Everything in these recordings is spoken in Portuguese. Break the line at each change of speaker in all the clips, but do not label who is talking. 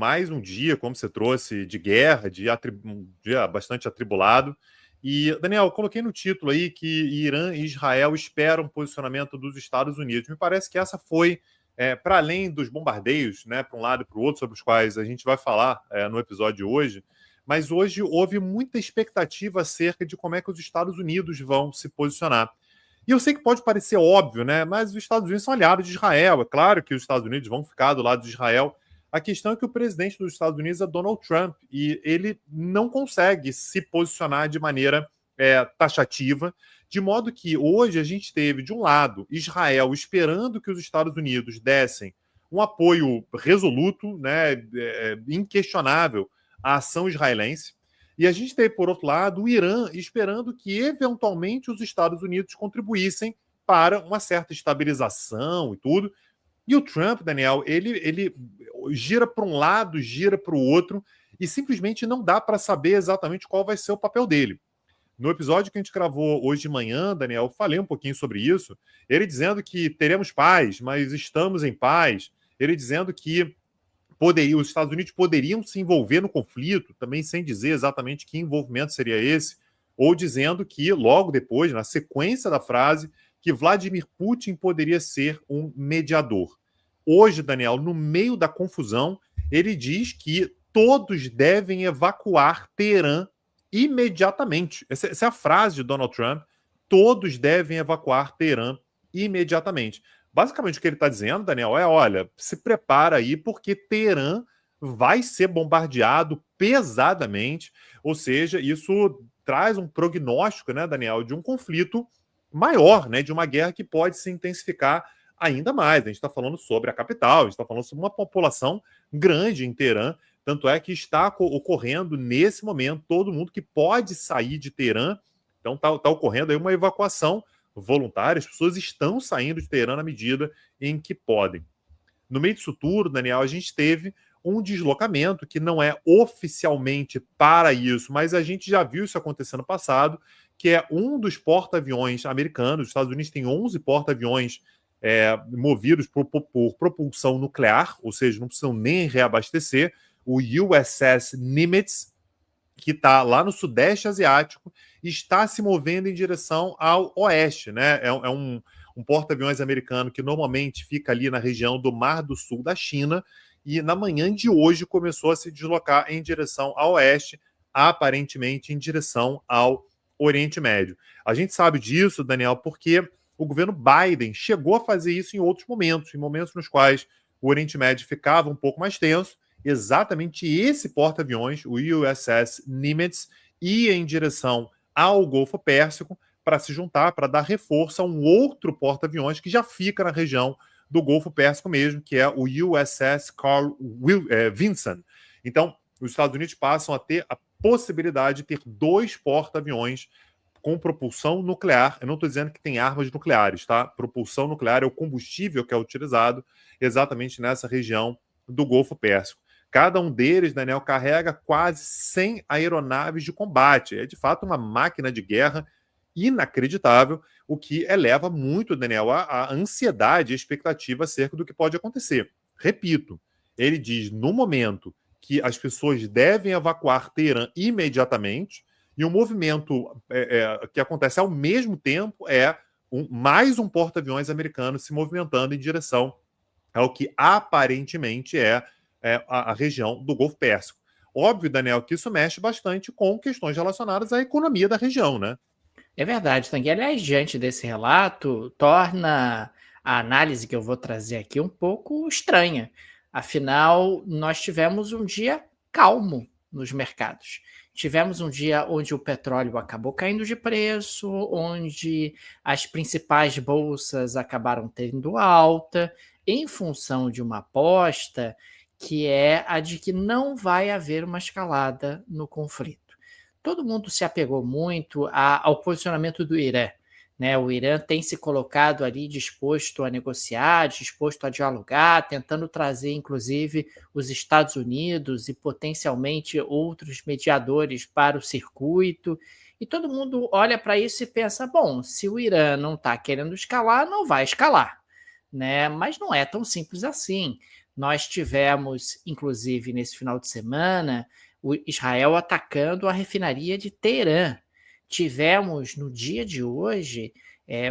mais um dia, como você trouxe, de guerra, um dia bastante atribulado. E, Daniel, eu coloquei no título aí que Irã e Israel esperam um posicionamento dos Estados Unidos. Me parece que essa foi, para além dos bombardeios, né, para um lado e para o outro, sobre os quais a gente vai falar no episódio de hoje, mas hoje houve muita expectativa acerca de como é que os Estados Unidos vão se posicionar. E eu sei que pode parecer óbvio, né? Mas os Estados Unidos são aliados de Israel. É claro que os Estados Unidos vão ficar do lado de Israel. A questão é que o presidente dos Estados Unidos é Donald Trump e ele não consegue se posicionar de maneira taxativa, de modo que hoje a gente teve, de um lado, Israel esperando que os Estados Unidos dessem um apoio resoluto, né, inquestionável à ação israelense. E a gente teve, por outro lado, o Irã esperando que, eventualmente, os Estados Unidos contribuíssem para uma certa estabilização e tudo. E o Trump, Daniel, ele gira para um lado, gira para o outro, e simplesmente não dá para saber exatamente qual vai ser o papel dele. No episódio que a gente gravou hoje de manhã, Daniel, eu falei um pouquinho sobre isso. Ele dizendo que teremos paz, mas estamos em paz. Ele dizendo que os Estados Unidos poderiam se envolver no conflito, também sem dizer exatamente que envolvimento seria esse, ou dizendo que, logo depois, na sequência da frase, que Vladimir Putin poderia ser um mediador. Hoje, Daniel, no meio da confusão, ele diz que todos devem evacuar Teherã imediatamente. Essa é a frase de Donald Trump. Todos devem evacuar Teherã imediatamente. Basicamente, o que ele está dizendo, Daniel, é: olha, se prepara aí, porque Teherã vai ser bombardeado pesadamente. Ou seja, isso traz um prognóstico, né, Daniel, de um conflito maior, né, de uma guerra que pode se intensificar ainda mais. A gente está falando sobre a capital, a gente está falando sobre uma população grande em Teherã. Tanto é que está ocorrendo nesse momento todo mundo que pode sair de Teherã. Então está ocorrendo aí uma evacuação voluntária, as pessoas estão saindo de Teherã na medida em que podem. No meio disso tudo, Daniel, a gente teve um deslocamento que não é oficialmente para isso, mas a gente já viu isso acontecer no passado, que é um dos porta-aviões americanos. Os Estados Unidos têm 11 porta-aviões movidos por propulsão nuclear, ou seja, não precisam nem reabastecer. O USS Nimitz, que está lá no Sudeste Asiático, está se movendo em direção ao oeste, né? É um porta-aviões americano que normalmente fica ali na região do Mar do Sul da China, e na manhã de hoje começou a se deslocar em direção ao oeste, aparentemente em direção ao Oriente Médio. A gente sabe disso, Daniel, porque o governo Biden chegou a fazer isso em outros momentos, em momentos nos quais o Oriente Médio ficava um pouco mais tenso. Exatamente esse porta-aviões, o USS Nimitz, ia em direção ao Golfo Pérsico para se juntar, para dar reforço a um outro porta-aviões que já fica na região do Golfo Pérsico mesmo, que é o USS Carl Vinson. Então, os Estados Unidos passam a ter a possibilidade de ter 2 porta-aviões com propulsão nuclear. Eu não estou dizendo que tem armas nucleares, tá? Propulsão nuclear é o combustível que é utilizado exatamente nessa região do Golfo Pérsico. Cada um deles, Daniel, carrega quase 100 aeronaves de combate. É, de fato, uma máquina de guerra inacreditável, o que eleva muito, Daniel, a ansiedade e a expectativa acerca do que pode acontecer. Repito, ele diz, no momento, que as pessoas devem evacuar Teherã imediatamente, e o movimento que acontece ao mesmo tempo é mais um porta-aviões americano se movimentando em direção ao que aparentemente é a região do Golfo Pérsico. Óbvio, Daniel, que isso mexe bastante com questões relacionadas à economia da região, né?
É verdade, Tanguy. Aliás, diante desse relato, torna a análise que eu vou trazer aqui um pouco estranha. Afinal, nós tivemos um dia calmo nos mercados. Tivemos um dia onde o petróleo acabou caindo de preço, onde as principais bolsas acabaram tendo alta, em função de uma aposta que é a de que não vai haver uma escalada no conflito. Todo mundo se apegou muito ao posicionamento do Irã, né? O Irã tem se colocado ali disposto a negociar, disposto a dialogar, tentando trazer, inclusive, os Estados Unidos e potencialmente outros mediadores para o circuito. E todo mundo olha para isso e pensa: bom, se o Irã não está querendo escalar, não vai escalar, né? Mas não é tão simples assim. Nós tivemos, inclusive, nesse final de semana, o Israel atacando a refinaria de Teherã. Tivemos, no dia de hoje,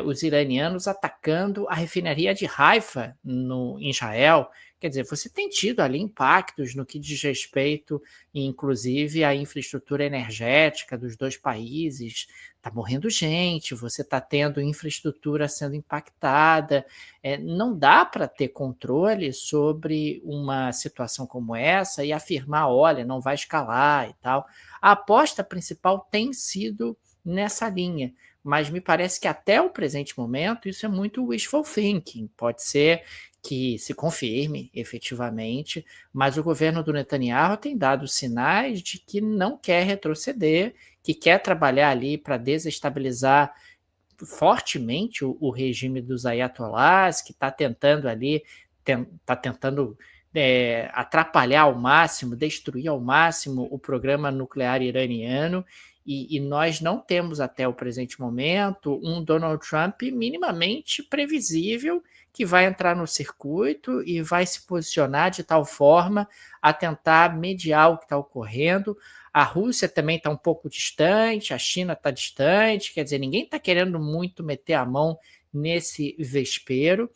os iranianos atacando a refinaria de Haifa, em Israel. Quer dizer, você tem tido ali impactos no que diz respeito, inclusive, à infraestrutura energética dos dois países. Está morrendo gente, você está tendo infraestrutura sendo impactada. Não dá para ter controle sobre uma situação como essa e afirmar, olha, não vai escalar e tal. A aposta principal tem sido nessa linha, mas me parece que até o presente momento isso é muito wishful thinking. Pode ser que se confirme efetivamente, mas o governo do Netanyahu tem dado sinais de que não quer retroceder, que quer trabalhar ali para desestabilizar fortemente o regime dos ayatollahs, que está tentando ali, está tentando atrapalhar ao máximo, destruir ao máximo o programa nuclear iraniano, e nós não temos até o presente momento um Donald Trump minimamente previsível que vai entrar no circuito e vai se posicionar de tal forma a tentar mediar o que está ocorrendo. A Rússia também está um pouco distante, a China está distante, quer dizer, ninguém está querendo muito meter a mão nesse vespeiro,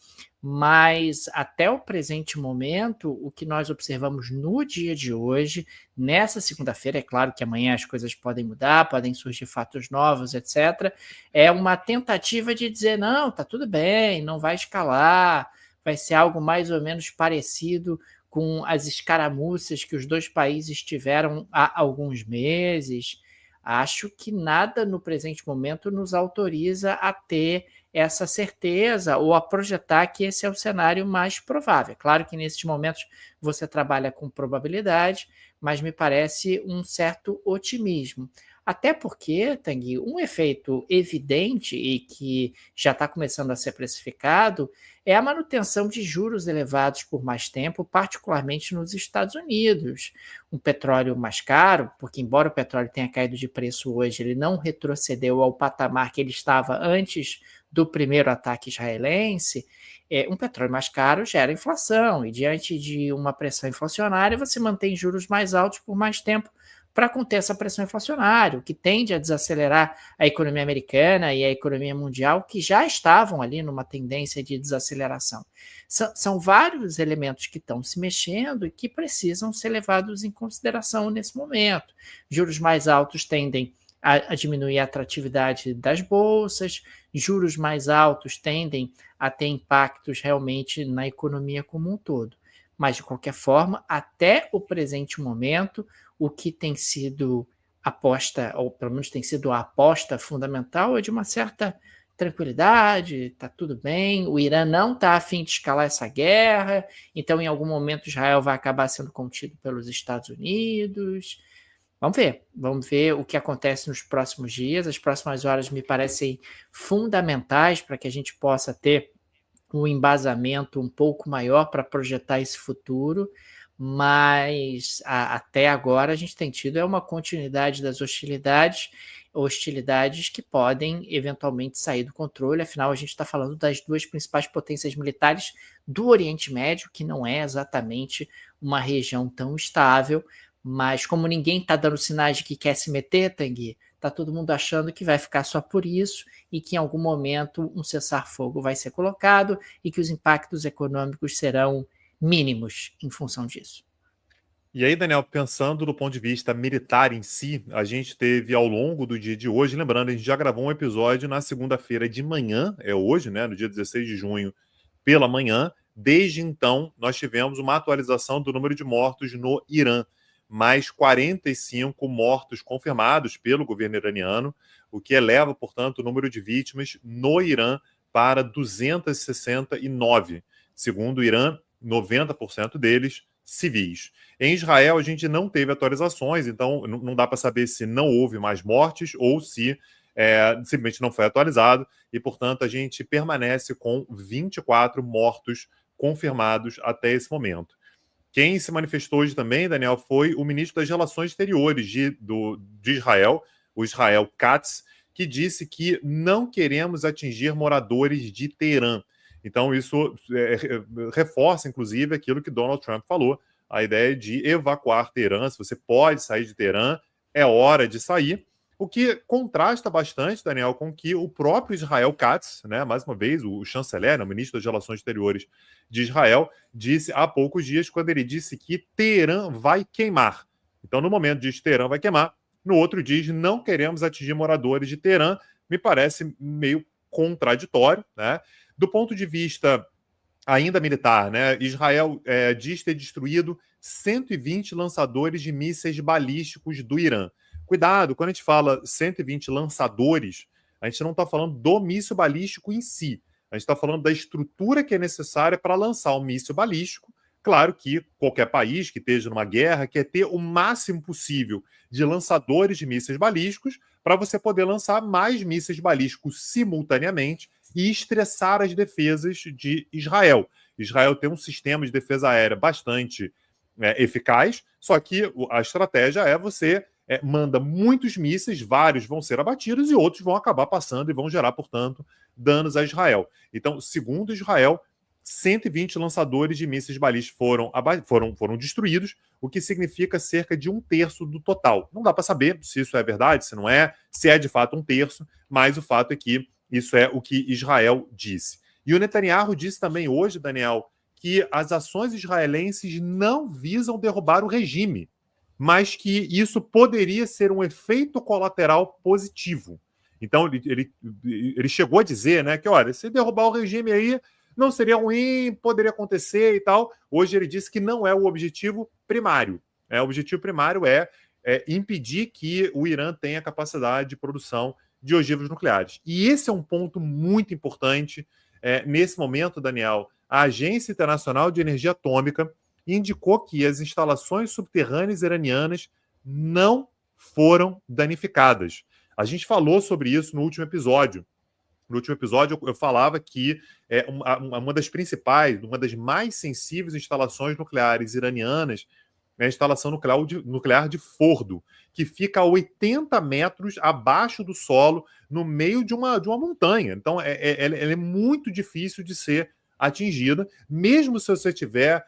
mas até o presente momento, o que nós observamos no dia de hoje, nessa segunda-feira, é claro que amanhã as coisas podem mudar, podem surgir fatos novos, etc., é uma tentativa de dizer, não, está tudo bem, não vai escalar, vai ser algo mais ou menos parecido com as escaramuças que os dois países tiveram há alguns meses. Acho que nada no presente momento nos autoriza a ter essa certeza ou a projetar que esse é o cenário mais provável. Claro que nesses momentos você trabalha com probabilidade, mas me parece um certo otimismo. Até porque, Tanguy, um efeito evidente e que já está começando a ser precificado é a manutenção de juros elevados por mais tempo, particularmente nos Estados Unidos. Um petróleo mais caro, porque embora o petróleo tenha caído de preço hoje, ele não retrocedeu ao patamar que ele estava antes do primeiro ataque israelense. Um petróleo mais caro gera inflação, e diante de uma pressão inflacionária, você mantém juros mais altos por mais tempo para conter essa pressão inflacionária, o que tende a desacelerar a economia americana e a economia mundial, que já estavam ali numa tendência de desaceleração. São vários elementos que estão se mexendo e que precisam ser levados em consideração nesse momento. Juros mais altos tendem a diminuir a atratividade das bolsas, juros mais altos tendem a ter impactos realmente na economia como um todo. Mas, de qualquer forma, até o presente momento, o que tem sido aposta, ou pelo menos tem sido a aposta fundamental, é de uma certa tranquilidade, está tudo bem, o Irã não está a fim de escalar essa guerra, então em algum momento Israel vai acabar sendo contido pelos Estados Unidos. Vamos ver o que acontece nos próximos dias. As próximas horas me parecem fundamentais para que a gente possa ter um embasamento um pouco maior para projetar esse futuro, mas até agora a gente tem tido uma continuidade das hostilidades que podem eventualmente sair do controle. Afinal, a gente está falando das duas principais potências militares do Oriente Médio, que não é exatamente uma região tão estável, mas como ninguém está dando sinais de que quer se meter, Tanguy, está todo mundo achando que vai ficar só por isso e que em algum momento um cessar-fogo vai ser colocado e que os impactos econômicos serão mínimos em função disso.
E aí, Daniel, pensando do ponto de vista militar em si, a gente teve ao longo do dia de hoje, lembrando, a gente já gravou um episódio na segunda-feira de manhã, é hoje, né, no dia 16 de junho, pela manhã. Desde então, nós tivemos uma atualização do número de mortos no Irã. Mais 45 mortos confirmados pelo governo iraniano, o que eleva, portanto, o número de vítimas no Irã para 269. Segundo o Irã, 90% deles civis. Em Israel, a gente não teve atualizações, então não dá para saber se não houve mais mortes ou se simplesmente não foi atualizado, e, portanto, a gente permanece com 24 mortos confirmados até esse momento. Quem se manifestou hoje também, Daniel, foi o ministro das Relações Exteriores de Israel, o Israel Katz, que disse que não queremos atingir moradores de Teherã. Então, isso reforça, inclusive, aquilo que Donald Trump falou, a ideia de evacuar Teherã. Se você pode sair de Teherã, é hora de sair. O que contrasta bastante, Daniel, com que o próprio Israel Katz, né, mais uma vez, o chanceler, né, o ministro das Relações Exteriores de Israel, disse há poucos dias, quando ele disse que Teherã vai queimar. Então, no momento diz Teherã vai queimar, no outro diz não queremos atingir moradores de Teherã. Me parece meio contraditório, né? Do ponto de vista ainda militar, né? Israel diz ter destruído 120 lançadores de mísseis balísticos do Irã. Cuidado, quando a gente fala 120 lançadores, a gente não está falando do míssil balístico em si. A gente está falando da estrutura que é necessária para lançar um míssil balístico. Claro que qualquer país que esteja numa guerra quer ter o máximo possível de lançadores de mísseis balísticos para você poder lançar mais mísseis balísticos simultaneamente e estressar as defesas de Israel. Israel tem um sistema de defesa aérea bastante eficaz, só que a estratégia é você manda muitos mísseis, vários vão ser abatidos e outros vão acabar passando e vão gerar, portanto, danos a Israel. Então, segundo Israel, 120 lançadores de mísseis balísticos foram destruídos, o que significa cerca de 1/3 do total. Não dá para saber se isso é verdade, se não é, se é de fato 1/3, mas o fato é que isso é o que Israel disse. E o Netanyahu disse também hoje, Daniel, que as ações israelenses não visam derrubar o regime, mas que isso poderia ser um efeito colateral positivo. Então, ele chegou a dizer, né, que, olha, se derrubar o regime aí, não seria ruim, poderia acontecer e tal. Hoje ele disse que não é o objetivo primário. O objetivo primário é impedir que o Irã tenha capacidade de produção de ogivas nucleares. E esse é um ponto muito importante. Nesse momento, Daniel, a Agência Internacional de Energia Atômica indicou que as instalações subterrâneas iranianas não foram danificadas. A gente falou sobre isso no último episódio. No último episódio, eu falava que uma das principais, uma das mais sensíveis instalações nucleares iranianas é a instalação nuclear de Fordo, que fica a 80 metros abaixo do solo, no meio de uma montanha. Então, ela é muito difícil de ser atingida, mesmo se você tiver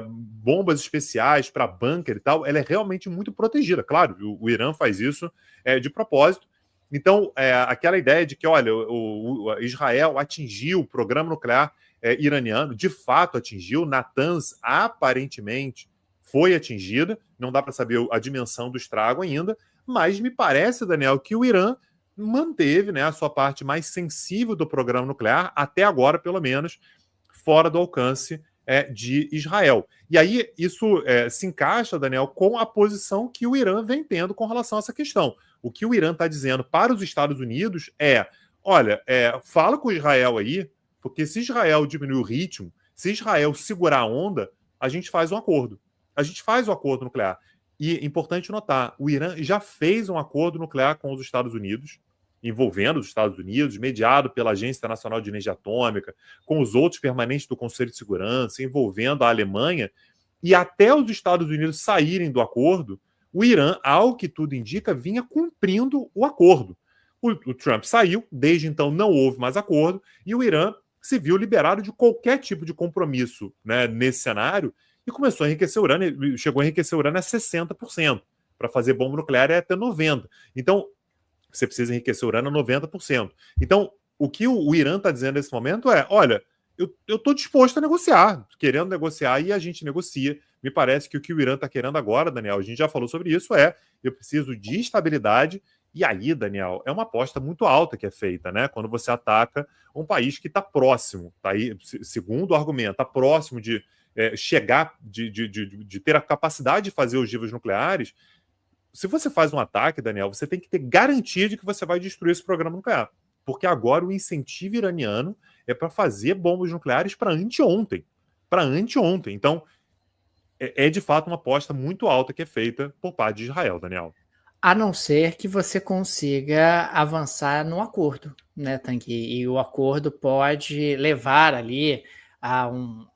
bombas especiais para bunker e tal, ela é realmente muito protegida. Claro, o Irã faz isso de propósito. Então, aquela ideia de que, olha, o Israel atingiu o programa nuclear iraniano, de fato atingiu, Natanz aparentemente foi atingida, não dá para saber a dimensão do estrago ainda, mas me parece, Daniel, que o Irã manteve, né, a sua parte mais sensível do programa nuclear, até agora, pelo menos, fora do alcance de Israel. E aí isso se encaixa, Daniel, com a posição que o Irã vem tendo com relação a essa questão. O que o Irã está dizendo para os Estados Unidos olha, fala com Israel aí, porque se Israel diminuir o ritmo, se Israel segurar a onda, a gente faz um acordo. A gente faz o acordo nuclear. E importante notar, o Irã já fez um acordo nuclear com os Estados Unidos, envolvendo os Estados Unidos, mediado pela Agência Internacional de Energia Atômica, com os outros permanentes do Conselho de Segurança, envolvendo a Alemanha, e até os Estados Unidos saírem do acordo, o Irã, ao que tudo indica, vinha cumprindo o acordo. O Trump saiu, desde então não houve mais acordo, e o Irã se viu liberado de qualquer tipo de compromisso, né, nesse cenário, e começou a enriquecer urânio, chegou a enriquecer urânio a 60%. Para fazer bomba nuclear é até 90%. Então, você precisa enriquecer urânio a 90%. Então, o que o Irã está dizendo nesse momento olha, eu estou disposto a negociar, querendo negociar, e a gente negocia. Me parece que o Irã está querendo agora, Daniel, a gente já falou sobre isso, eu preciso de estabilidade. E aí, Daniel, é uma aposta muito alta que é feita, né? Quando você ataca um país que está próximo, tá aí, segundo o argumento, está próximo de chegar, de ter a capacidade de fazer ogivas nucleares. Se você faz um ataque, Daniel, você tem que ter garantia de que você vai destruir esse programa nuclear. Porque agora o incentivo iraniano é para fazer bombas nucleares para anteontem. Para anteontem. Então, é de fato uma aposta muito alta que é feita por parte de Israel, Daniel.
A não ser que você consiga avançar no acordo, né, Tanguy? E o acordo pode levar ali a um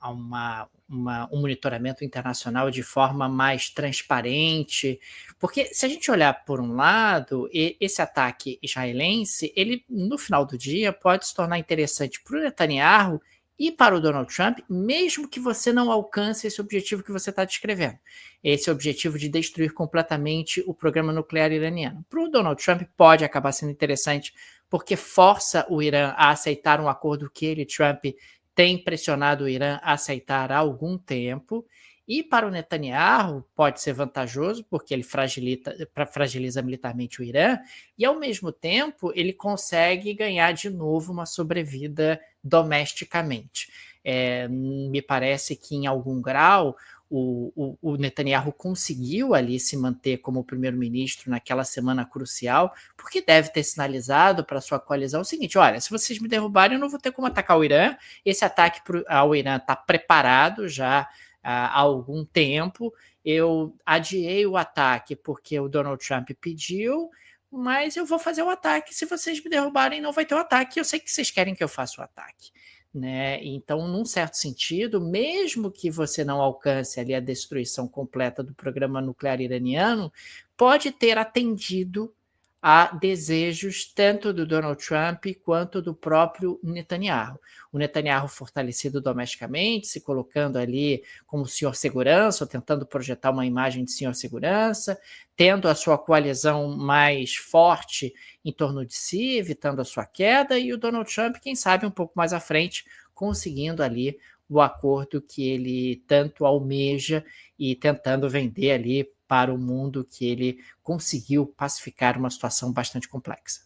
monitoramento internacional de forma mais transparente. Porque se a gente olhar por um lado, esse ataque israelense, ele, no final do dia, pode se tornar interessante para o Netanyahu E para o Donald Trump, mesmo que você não alcance esse objetivo que você está descrevendo, esse objetivo de destruir completamente o programa nuclear iraniano, para o Donald Trump pode acabar sendo interessante, porque força o Irã a aceitar um acordo que ele, Trump, tem pressionado o Irã a aceitar há algum tempo. E para o Netanyahu pode ser vantajoso, porque ele fragiliza militarmente o Irã, e ao mesmo tempo ele consegue ganhar de novo uma sobrevida domesticamente. Me parece que em algum grau o Netanyahu conseguiu ali se manter como primeiro-ministro naquela semana crucial, porque deve ter sinalizado para a sua coalizão o seguinte: olha, se vocês me derrubarem, eu não vou ter como atacar o Irã. Esse ataque ao Irã está preparado já há algum tempo. Eu adiei o ataque porque o Donald Trump pediu, mas eu vou fazer o ataque. Se vocês me derrubarem, não vai ter o ataque. Eu sei que vocês querem que eu faça o ataque. Né? Então, num certo sentido, mesmo que você não alcance ali a destruição completa do programa nuclear iraniano, pode ter atendido a desejos tanto do Donald Trump quanto do próprio Netanyahu. O Netanyahu fortalecido domesticamente, se colocando ali como senhor segurança, ou tentando projetar uma imagem de senhor segurança, tendo a sua coalizão mais forte em torno de si, evitando a sua queda, e o Donald Trump, quem sabe, um pouco mais à frente, conseguindo ali o acordo que ele tanto almeja e tentando vender ali para o mundo que ele conseguiu pacificar uma situação bastante complexa.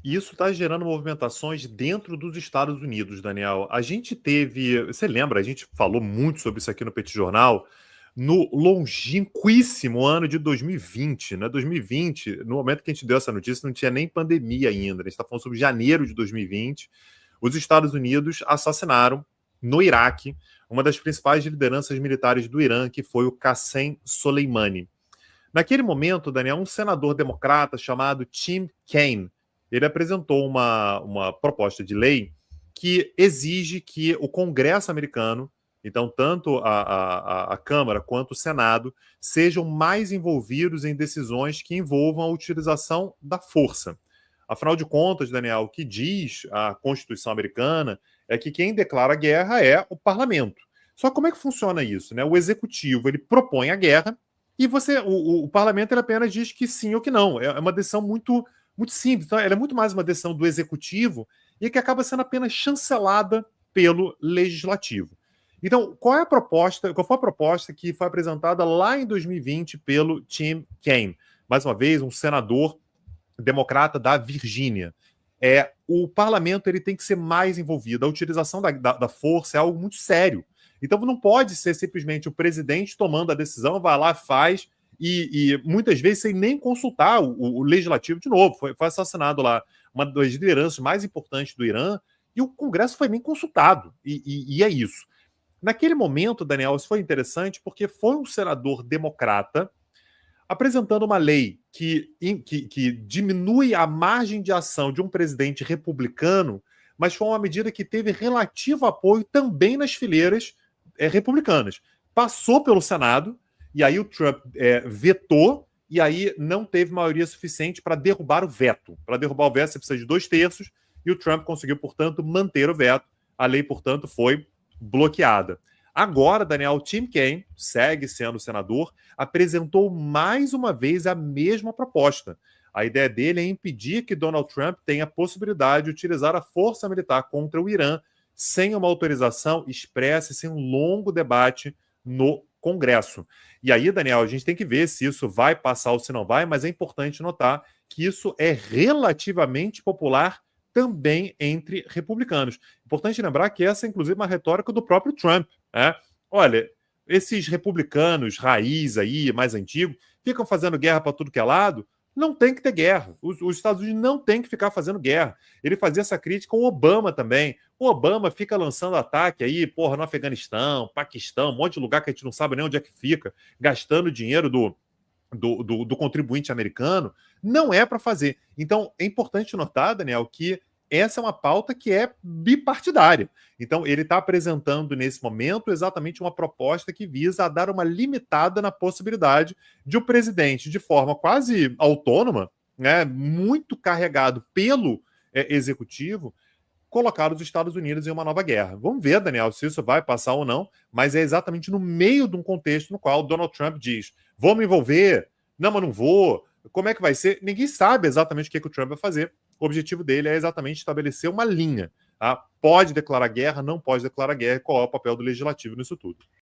E isso está gerando movimentações dentro dos Estados Unidos, Daniel. A gente teve, você lembra, a gente falou muito sobre isso aqui no Petit Jornal, no longínquíssimo ano de 2020, né? 2020, no momento que a gente deu essa notícia, não tinha nem pandemia ainda. A gente está falando sobre janeiro de 2020. Os Estados Unidos assassinaram no Iraque uma das principais lideranças militares do Irã, que foi o Qassem Soleimani. Naquele momento, Daniel, um senador democrata chamado Tim Kaine, ele apresentou uma proposta de lei que exige que o Congresso americano, então tanto a Câmara quanto o Senado, sejam mais envolvidos em decisões que envolvam a utilização da força. Afinal de contas, Daniel, o que diz a Constituição americana é que quem declara guerra é o parlamento. Só como é que funciona isso, né? O executivo, ele propõe a guerra e o parlamento ele apenas diz que sim ou que não. É uma decisão muito, muito simples. Então, ela é muito mais uma decisão do executivo e que acaba sendo apenas chancelada pelo legislativo. Então, qual foi a proposta que foi apresentada lá em 2020 pelo Tim Kaine? Mais uma vez, um senador democrata da Virgínia. O parlamento ele tem que ser mais envolvido. A utilização da força é algo muito sério. Então não pode ser simplesmente o presidente tomando a decisão, vai lá, faz, e muitas vezes sem nem consultar o legislativo de novo. Foi assassinado lá uma das lideranças mais importantes do Irã, e o Congresso foi nem consultado. E é isso. Naquele momento, Daniel, isso foi interessante porque foi um senador democrata apresentando uma lei que diminui a margem de ação de um presidente republicano, mas foi uma medida que teve relativo apoio também nas fileiras republicanas. Passou pelo Senado, e aí o Trump vetou, e aí não teve maioria suficiente para derrubar o veto. Para derrubar o veto, você precisa de 2/3, e o Trump conseguiu, portanto, manter o veto. A lei, portanto, foi bloqueada. Agora, Daniel, Tim Kaine, segue sendo senador, apresentou mais uma vez a mesma proposta. A ideia dele é impedir que Donald Trump tenha a possibilidade de utilizar a força militar contra o Irã sem uma autorização expressa e sem um longo debate no Congresso. E aí, Daniel, a gente tem que ver se isso vai passar ou se não vai, mas é importante notar que isso é relativamente popular também entre republicanos. Importante lembrar que essa é, inclusive, uma retórica do próprio Trump. Né? Olha, esses republicanos raiz aí, mais antigos, ficam fazendo guerra para tudo que é lado. Não tem que ter guerra. Os Estados Unidos não tem que ficar fazendo guerra. Ele fazia essa crítica com o Obama também. O Obama fica lançando ataque aí, porra, no Afeganistão, Paquistão, um monte de lugar que a gente não sabe nem onde é que fica, gastando dinheiro do contribuinte americano. Não é para fazer. Então, é importante notar, Daniel, que essa é uma pauta que é bipartidária. Então, ele está apresentando, nesse momento, exatamente uma proposta que visa a dar uma limitada na possibilidade de o presidente, de forma quase autônoma, né, muito carregado pelo executivo, colocar os Estados Unidos em uma nova guerra. Vamos ver, Daniel, se isso vai passar ou não, mas é exatamente no meio de um contexto no qual Donald Trump diz: vou me envolver, não, mas não vou, como é que vai ser? Ninguém sabe exatamente o que o Trump vai fazer. O objetivo dele é exatamente estabelecer uma linha. Tá? Pode declarar guerra, não pode declarar guerra, qual é o papel do legislativo nisso tudo.